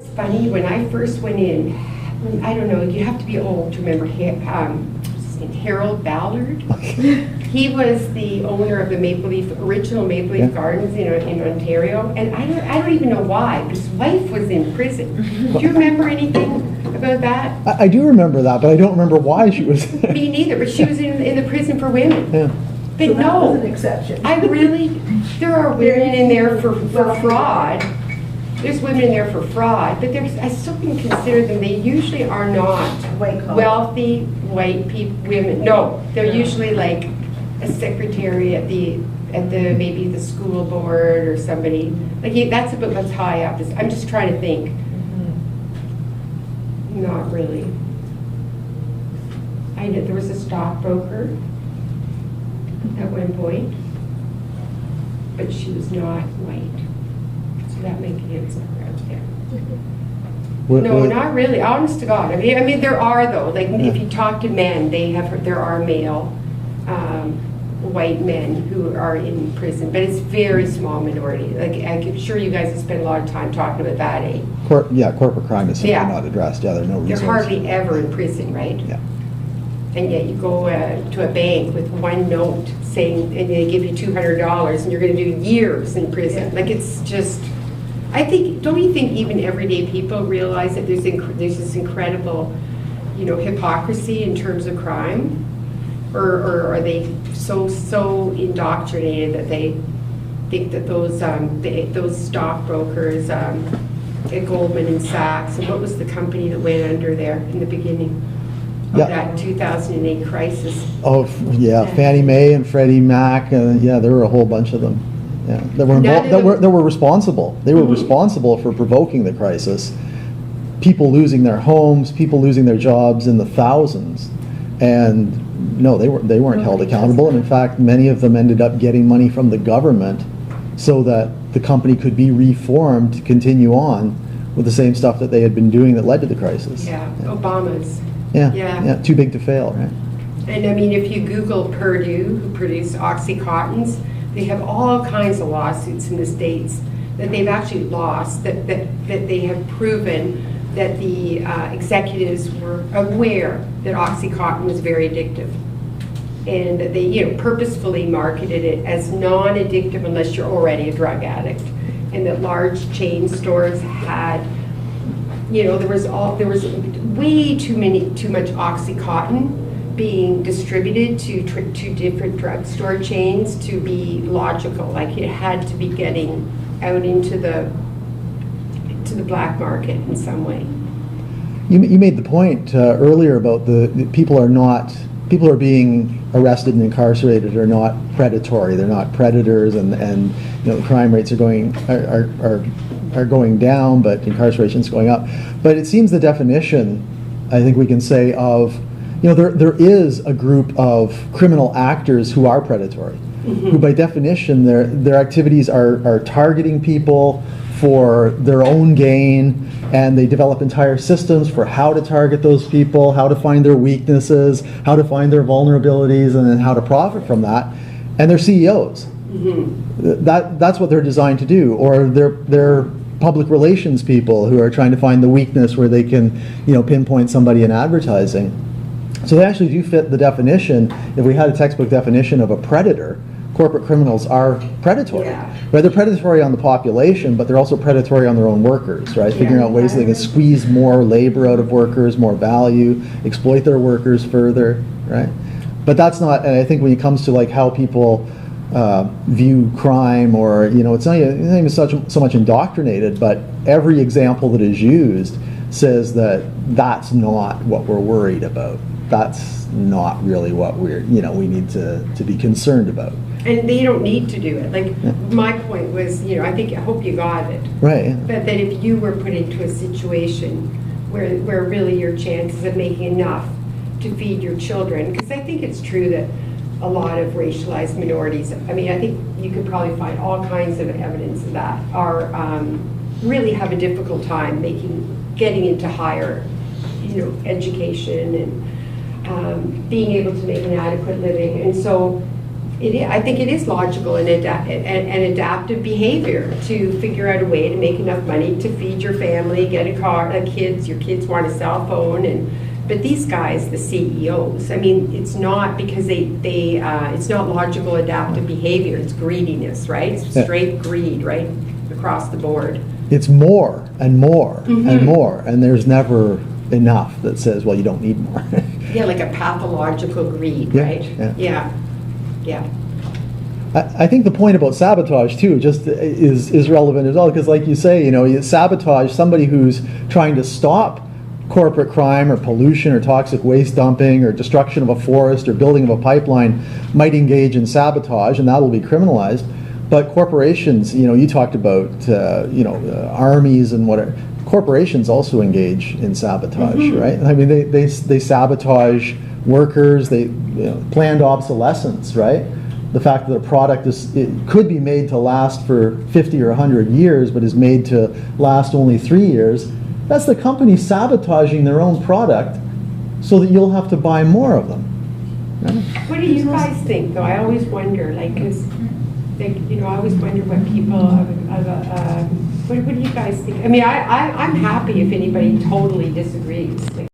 It's funny, when I first went in, I don't know, you have to be old to remember what's his name, Harold Ballard. He was the owner of the original Maple Leaf Gardens in Ontario, and I don't even know why, but his wife was in prison. Do you remember anything about that? I do remember that, but I don't remember why she was there. Me neither, but she was in the prison for women. Yeah. But So that no, was an exception. there are women in there for fraud. There's women in there for fraud, but I still can consider them, they usually are not wealthy white women. No, they're usually like a secretary at maybe the school board or somebody. Like that's about as high up. I'm just trying to think. Mm-hmm. Not really. I know there was a stockbroker at one point, but she was not white. So that makes it somewhere out there. No, not really. Honest to God. I mean, there are though. Like if you talk to men, there are male white men who are in prison, but it's very small minority. Like I'm sure you guys have spent a lot of time talking about that, eh? Corporate crime is simply not addressed. Yeah, there are no reasons. They're hardly ever in prison, right? Yeah. And yet you go to a bank with one note saying, and they give you $200, and you're going to do years in prison. Like it's just. I think, don't you think even everyday people realize that there's this incredible, hypocrisy in terms of crime? Or are they so indoctrinated that they think that those stockbrokers at Goldman and Sachs, and what was the company that went under there in the beginning of that 2008 crisis? Oh, yeah, Fannie Mae and Freddie Mac, there were a whole bunch of them. Yeah, that were responsible. They were responsible for provoking the crisis. People losing their homes, people losing their jobs in the thousands, and no, they weren't held accountable. And in fact, many of them ended up getting money from the government so that the company could be reformed to continue on with the same stuff that they had been doing that led to the crisis. Yeah, Obama's. Yeah, too big to fail, right? And I mean, if you Google Purdue, who produced Oxycontins, they have all kinds of lawsuits in the States that they've actually lost, that they have proven that the executives were aware that Oxycontin was very addictive. And that they purposefully marketed it as non-addictive unless you're already a drug addict. And that large chain stores had, there was way too much Oxycontin being distributed to different drugstore chains to be logical. Like it had to be getting out into the black market in some way. You made the point earlier about the people are being arrested and incarcerated are not predatory. They're not predators, and the crime rates are going down, but incarceration is going up. But it seems the definition, I think we can say, of there is a group of criminal actors who are predatory, who by definition their activities are targeting people for their own gain, and they develop entire systems for how to target those people, how to find their weaknesses, how to find their vulnerabilities, and then how to profit from that. And they're CEOs. That's what they're designed to do, or they're public relations people who are trying to find the weakness where they can pinpoint somebody in advertising. So they actually do fit the definition. If we had a textbook definition of a predator, corporate criminals are predatory. Yeah. Right? They're predatory on the population, but they're also predatory on their own workers, right? Figuring out ways they can squeeze more labor out of workers, more value, exploit their workers further, right? But that's not, and I think when it comes to like how people view crime, or it's not even so much indoctrinated, but every example that is used says that that's not what we're worried about. That's not really what we need to be concerned about. And they don't need to do it. Like my point was, I hope you got it. Right. But that if you were put into a situation where really your chances of making enough to feed your children, because I think it's true that a lot of racialized minorities, I think you could probably find all kinds of evidence of that, are really have a difficult time getting into higher, education and being able to make an adequate living. And so I think it is logical and adaptive behavior to figure out a way to make enough money to feed your family, get a car, your kids want a cell phone, but these guys, the CEOs, I mean, it's not because it's not logical adaptive behavior, it's greediness, right? It's straight greed, right, across the board. It's more and more and more, and there's never enough that says, well, you don't need more. Yeah, like a pathological greed, right? Yeah. I think the point about sabotage too just is relevant as well, because like you say, you sabotage somebody who's trying to stop corporate crime or pollution or toxic waste dumping or destruction of a forest or building of a pipeline might engage in sabotage, and that will be criminalized. But corporations, you talked about armies and whatever. Corporations also engage in sabotage, right? I mean, they sabotage workers. They planned obsolescence, right? The fact that a product could be made to last for 50 or 100 years, but is made to last only 3 years. That's the company sabotaging their own product so that you'll have to buy more of them. Right? What do you guys think, though? I always wonder, because I always wonder what people what do you guys think? I mean, I'm happy if anybody totally disagrees.